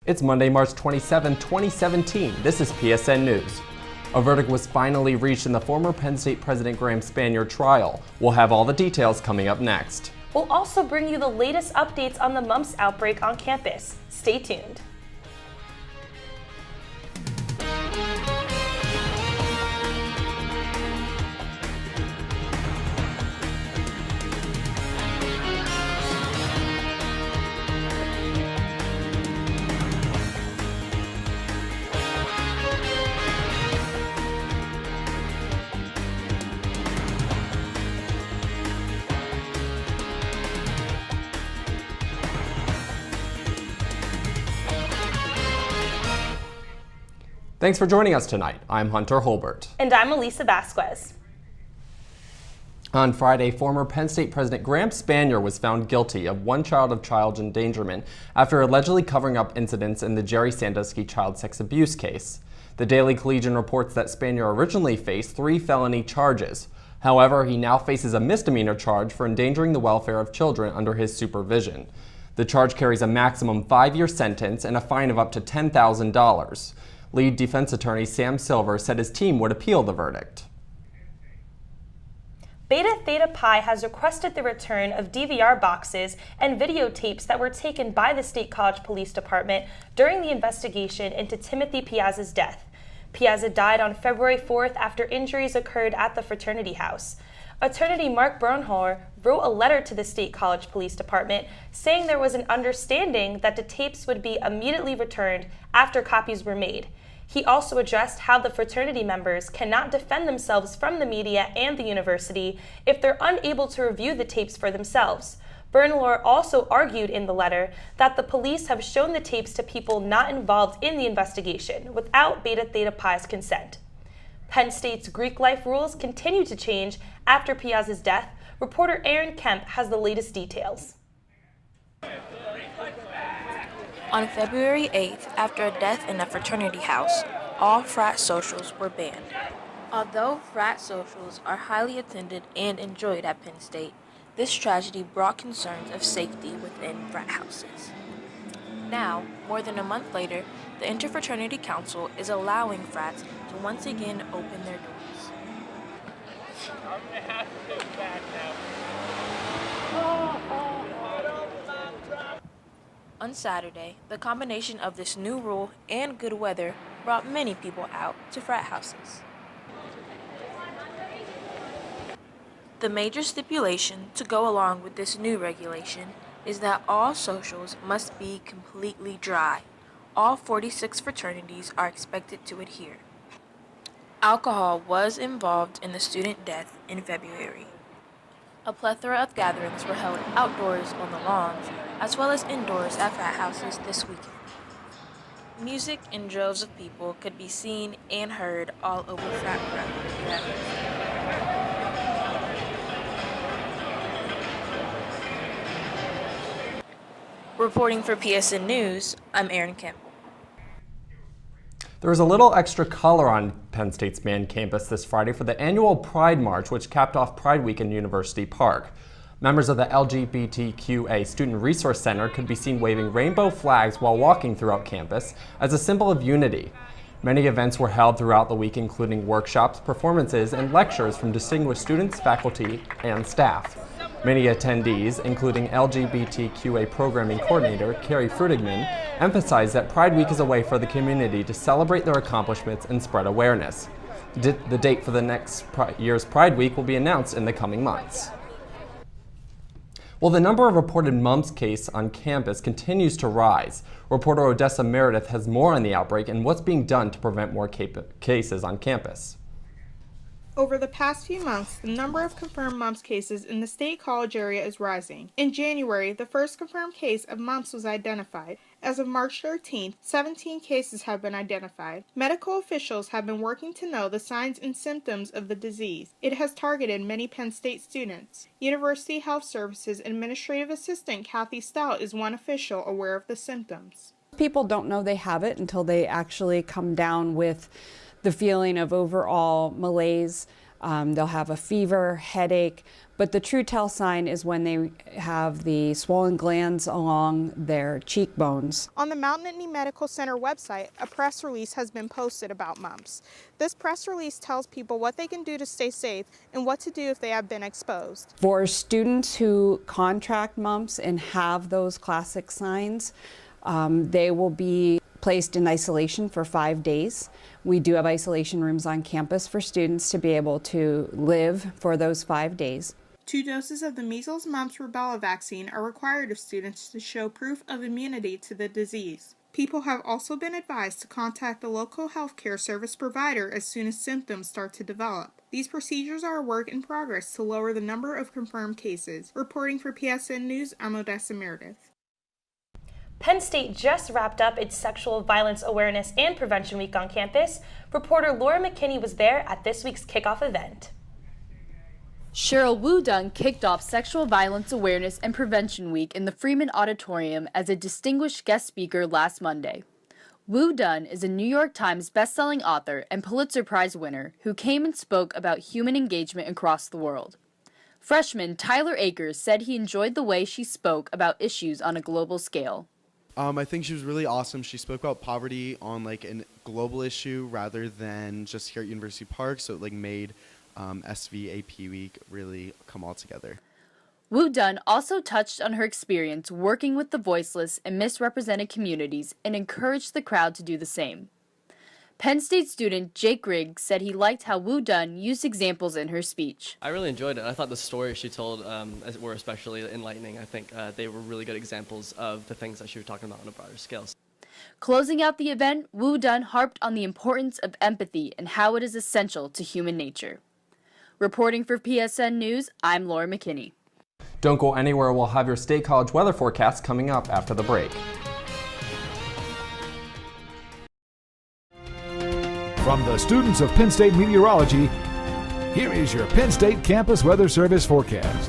It's Monday, March 27, 2017. This is PSN News. A verdict was finally reached in the former Penn State President Graham Spanier trial. We'll have all the details coming up next. We'll also bring you the latest updates on the mumps outbreak on campus. Stay tuned. Thanks for joining us tonight. I'm Hunter Hulbert. And I'm Alissa Vasquez. On Friday, former Penn State President Graham Spanier was found guilty of one charge of child endangerment after allegedly covering up incidents in the Jerry Sandusky child sex abuse case. The Daily Collegian reports that Spanier originally faced 3 felony charges. However, he now faces a misdemeanor charge for endangering the welfare of children under his supervision. The charge carries a maximum 5-year sentence and a fine of up to $10,000. Lead defense attorney Sam Silver said his team would appeal the verdict. Beta Theta Pi has requested the return of DVR boxes and videotapes that were taken by the State College Police Department during the investigation into Timothy Piazza's death. Piazza died on February 4th after injuries occurred at the fraternity house. Attorney Mark Bernhor wrote a letter to the State College Police Department saying there was an understanding that the tapes would be immediately returned after copies were made. He also addressed how the fraternity members cannot defend themselves from the media and the university if they're unable to review the tapes for themselves. Bernhor also argued in the letter that the police have shown the tapes to people not involved in the investigation without Beta Theta Pi's consent. Penn State's Greek life rules continue to change after Piazza's death. Reporter Aaron Kemp has the latest details. On February 8th, after a death in a fraternity house, all frat socials were banned. Although frat socials are highly attended and enjoyed at Penn State, this tragedy brought concerns of safety within frat houses. Now, more than a month later, the Interfraternity Council is allowing frats to once again open their doors. I'm going to have to take back now. On Saturday, the combination of this new rule and good weather brought many people out to frat houses. The major stipulation to go along with this new regulation is that all socials must be completely dry. All 46 fraternities are expected to adhere. Alcohol was involved in the student death in February. A plethora of gatherings were held outdoors on the lawns, as well as indoors at frat houses this weekend. Music in droves of people could be seen and heard all over frat grounds. Reporting for PSN News, I'm Aaron Kemp. There was a little extra color on Penn State's main campus this Friday for the annual Pride March, which capped off Pride Week in University Park. Members of the LGBTQA Student Resource Center could be seen waving rainbow flags while walking throughout campus as a symbol of unity. Many events were held throughout the week, including workshops, performances, and lectures from distinguished students, faculty, and staff. Many attendees, including LGBTQA Programming Coordinator Carrie Frutigman, emphasized that Pride Week is a way for the community to celebrate their accomplishments and spread awareness. The date for the next year's Pride Week will be announced in the coming months. Well, the number of reported mumps cases on campus continues to rise. Reporter Odessa Meredith has more on the outbreak and what's being done to prevent more cases on campus. Over the past few months, the number of confirmed mumps cases in the State College area is rising. In January, the first confirmed case of mumps was identified. As of March 13th, 17 cases have been identified. Medical officials have been working to know the signs and symptoms of the disease. It has targeted many Penn State students. University Health Services Administrative Assistant Kathy Stout is one official aware of the symptoms. People don't know they have it until they actually come down with the feeling of overall malaise, They'll have a fever, headache, but the true tell sign is when they have the swollen glands along their cheekbones. On the Mount Nittany Medical Center website, a press release has been posted about mumps. This press release tells people what they can do to stay safe and what to do if they have been exposed. For students who contract mumps and have those classic signs, they will be placed in isolation for 5 days. We do have isolation rooms on campus for students to be able to live for those 5 days. 2 doses of the measles, mumps, rubella vaccine are required of students to show proof of immunity to the disease. People have also been advised to contact the local healthcare service provider as soon as symptoms start to develop. These procedures are a work in progress to lower the number of confirmed cases. Reporting for PSN News, I'm Odessa Meredith. Penn State just wrapped up its Sexual Violence Awareness and Prevention Week on campus. Reporter Laura McKinney was there at this week's kickoff event. Cheryl Woo-Dun kicked off Sexual Violence Awareness and Prevention Week in the Freeman Auditorium as a distinguished guest speaker last Monday. Woo-Dun is a New York Times bestselling author and Pulitzer Prize winner who came and spoke about human engagement across the world. Freshman Tyler Akers said he enjoyed the way she spoke about issues on a global scale. I think she was really awesome. She spoke about poverty on like a global issue rather than just here at University Park, so it like made SVAP Week really come all together. Woo-Dun also touched on her experience working with the voiceless and misrepresented communities and encouraged the crowd to do the same. Penn State student Jake Griggs said he liked how Woo-Dun used examples in her speech. I really enjoyed it. I thought the stories she told were especially enlightening. I think they were really good examples of the things that she was talking about on a broader scale. Closing out the event, Woo-Dun harped on the importance of empathy and how it is essential to human nature. Reporting for PSN News, I'm Laura McKinney. Don't go anywhere. We'll have your State College weather forecast coming up after the break. From the students of Penn State Meteorology, here is your Penn State Campus Weather Service forecast.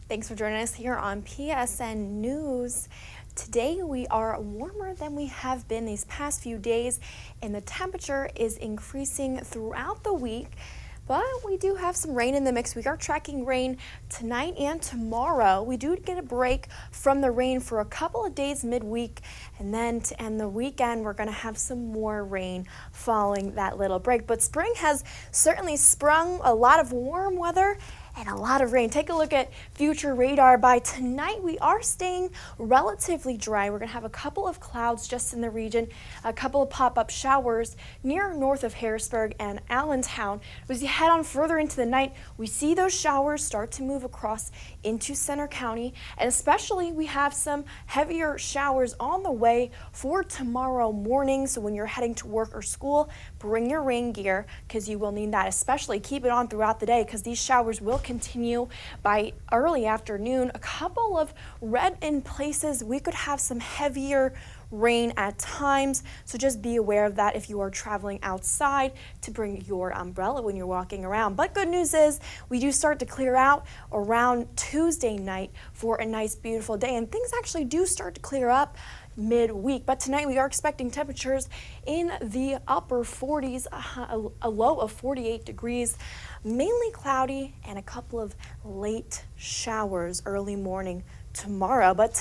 Thanks for joining us here on PSN News. Today we are warmer than we have been these past few days, and the temperature is increasing throughout the week. But we do have some rain in the mix. We are tracking rain tonight and tomorrow. We do get a break from the rain for a couple of days midweek, and then to end the weekend, we're going to have some more rain following that little break. But spring has certainly sprung, a lot of warm weather and a lot of rain. Take a look at future radar. By tonight, we are staying relatively dry. We're going to have a couple of clouds just in the region, a couple of pop-up showers near north of Harrisburg and Allentown. As you head on further into the night, we see those showers start to move across into Center County, and especially we have some heavier showers on the way for tomorrow morning. So when you're heading to work or school, bring your rain gear because you will need that. Especially keep it on throughout the day because these showers will continue by early afternoon. A couple of red in places. We could have some heavier rain at times, so just be aware of that if you are traveling outside, to bring your umbrella when you're walking around. But good news is we do start to clear out around Tuesday night for a nice beautiful day, and things actually do start to clear up midweek. But tonight we are expecting temperatures in the upper 40s, a low of 48 degrees, mainly cloudy, and a couple of late showers early morning tomorrow. But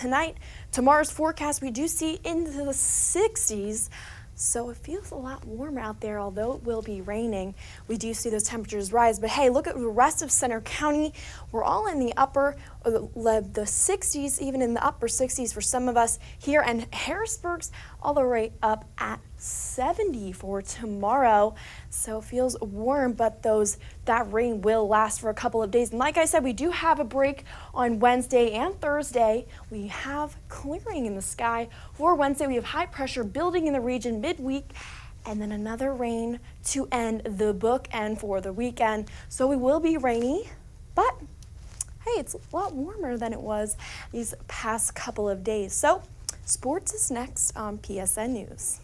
tomorrow's forecast, we do see into the 60s, so it feels a lot warmer out there. Although it will be raining, we do see those temperatures rise. But hey, look at the rest of Center County. We're all in the upper, the 60s, even in the upper 60s for some of us here, and Harrisburg's all the way up at 70 for tomorrow. So it feels warm, but that rain will last for a couple of days. And like I said, we do have a break on Wednesday and Thursday. We have clearing in the sky for Wednesday. We have high pressure building in the region midweek, and then another rain to end the bookend for the weekend. So we will be rainy, but hey, it's a lot warmer than it was these past couple of days. So sports is next on PSN News.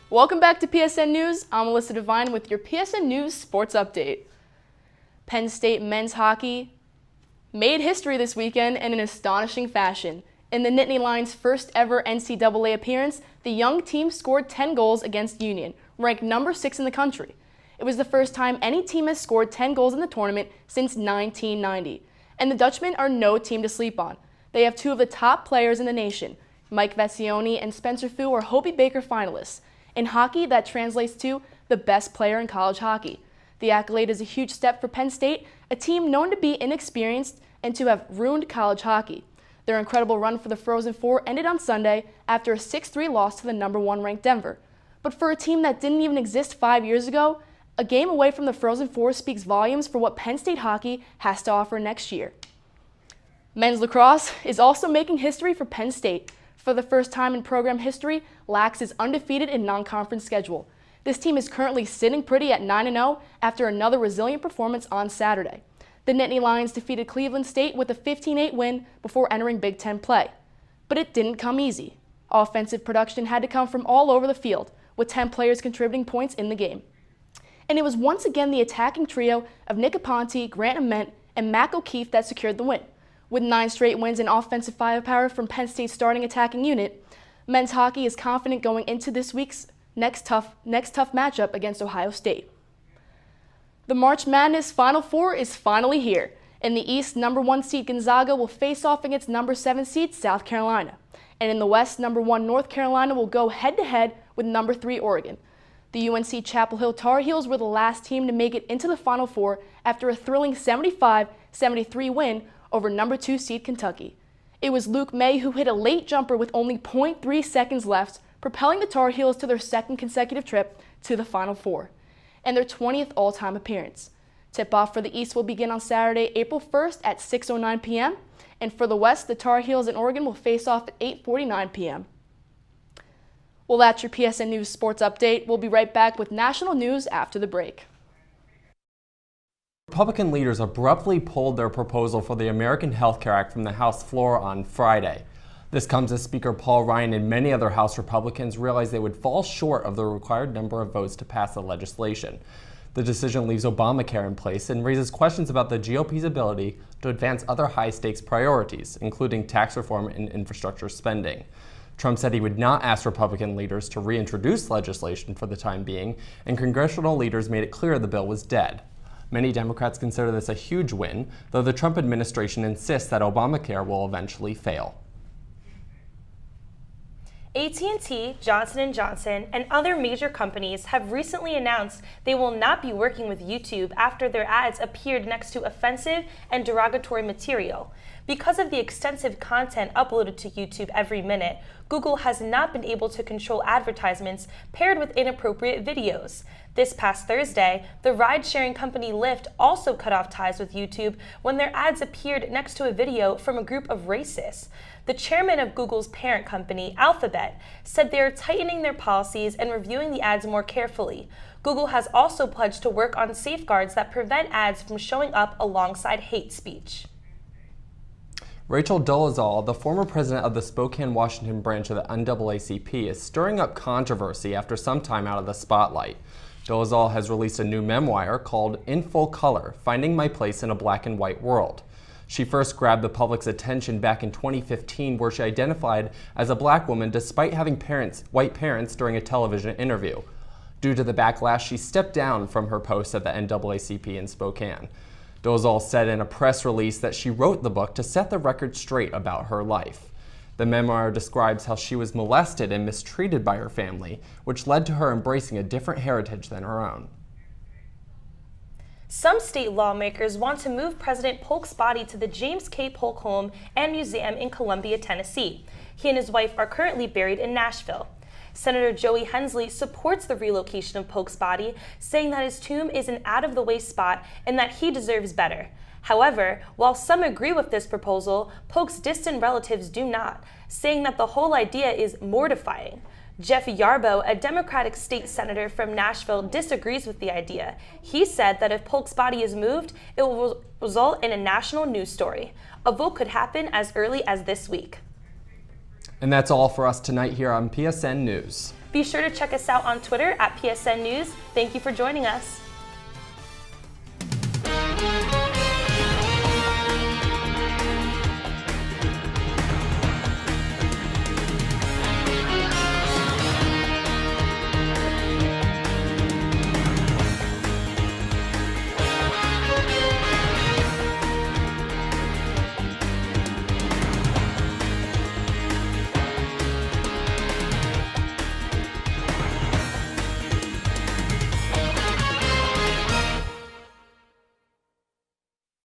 Welcome back to PSN News. I'm Alissa Devine with your PSN News Sports Update. Penn State men's hockey made history this weekend in an astonishing fashion. In the Nittany Lions' first ever NCAA appearance, the young team scored 10 goals against Union, ranked number 6 in the country. It was the first time any team has scored 10 goals in the tournament since 1990. And the Dutchmen are no team to sleep on. They have two of the top players in the nation. Mike Vecchione and Spencer Fu are Hobey Baker finalists. In hockey, that translates to the best player in college hockey. The accolade is a huge step for Penn State, a team known to be inexperienced and to have ruined college hockey. Their incredible run for the Frozen Four ended on Sunday after a 6-3 loss to the number 1 ranked Denver. But for a team that didn't even exist 5 years ago, a game away from the Frozen Four speaks volumes for what Penn State hockey has to offer next year. Men's lacrosse is also making history for Penn State. For the first time in program history, Lax is undefeated in non-conference schedule. This team is currently sitting pretty at 9-0 after another resilient performance on Saturday. The Nittany Lions defeated Cleveland State with a 15-8 win before entering Big Ten play. But it didn't come easy. Offensive production had to come from all over the field, with 10 players contributing points in the game. And it was once again the attacking trio of Nick Aponte, Grant Ament, and Mac O'Keefe that secured the win. With 9 straight wins and offensive firepower from Penn State's starting attacking unit, men's hockey is confident going into this week's next tough matchup against Ohio State. The March Madness Final Four is finally here. In the East, number 1 seed Gonzaga will face off against number 7 seed South Carolina. And in the West, number 1 North Carolina will go head-to-head with number 3 Oregon. The UNC Chapel Hill Tar Heels were the last team to make it into the Final Four after a thrilling 75-73 win over number 2 seed Kentucky. It was Luke May who hit a late jumper with only 0.3 seconds left, propelling the Tar Heels to their second consecutive trip to the Final Four, and their 20th all-time appearance. Tip-off for the East will begin on Saturday, April 1st at 6:09 p.m., and for the West, the Tar Heels and Oregon will face off at 8:49 p.m. Well, that's your PSN News Sports Update. We'll be right back with national news after the break. Republican leaders abruptly pulled their proposal for the American Health Care Act from the House floor on Friday. This comes as Speaker Paul Ryan and many other House Republicans realized they would fall short of the required number of votes to pass the legislation. The decision leaves Obamacare in place and raises questions about the GOP's ability to advance other high-stakes priorities, including tax reform and infrastructure spending. Trump said he would not ask Republican leaders to reintroduce legislation for the time being, and congressional leaders made it clear the bill was dead. Many Democrats consider this a huge win, though the Trump administration insists that Obamacare will eventually fail. AT&T, Johnson & Johnson, and other major companies have recently announced they will not be working with YouTube after their ads appeared next to offensive and derogatory material. Because of the extensive content uploaded to YouTube every minute, Google has not been able to control advertisements paired with inappropriate videos. This past Thursday, the ride-sharing company Lyft also cut off ties with YouTube when their ads appeared next to a video from a group of racists. The chairman of Google's parent company, Alphabet, said they are tightening their policies and reviewing the ads more carefully. Google has also pledged to work on safeguards that prevent ads from showing up alongside hate speech. Rachel Dolezal, the former president of the Spokane, Washington branch of the NAACP, is stirring up controversy after some time out of the spotlight. Dolezal has released a new memoir called In Full Color: Finding My Place in a Black and White World. She first grabbed the public's attention back in 2015, where she identified as a black woman despite having white parents during a television interview. Due to the backlash, she stepped down from her post at the NAACP in Spokane. Dolezal said in a press release that she wrote the book to set the record straight about her life. The memoir describes how she was molested and mistreated by her family, which led to her embracing a different heritage than her own. Some state lawmakers want to move President Polk's body to the James K. Polk Home and Museum in Columbia, Tennessee. He and his wife are currently buried in Nashville. Senator Joey Hensley supports the relocation of Polk's body, saying that his tomb is an out-of-the-way spot and that he deserves better. However, while some agree with this proposal, Polk's distant relatives do not, saying that the whole idea is mortifying. Jeff Yarbo, a Democratic state senator from Nashville, disagrees with the idea. He said that if Polk's body is moved, it will result in a national news story. A vote could happen as early as this week. And that's all for us tonight here on PSN News. Be sure to check us out on Twitter at PSN News. Thank you for joining us.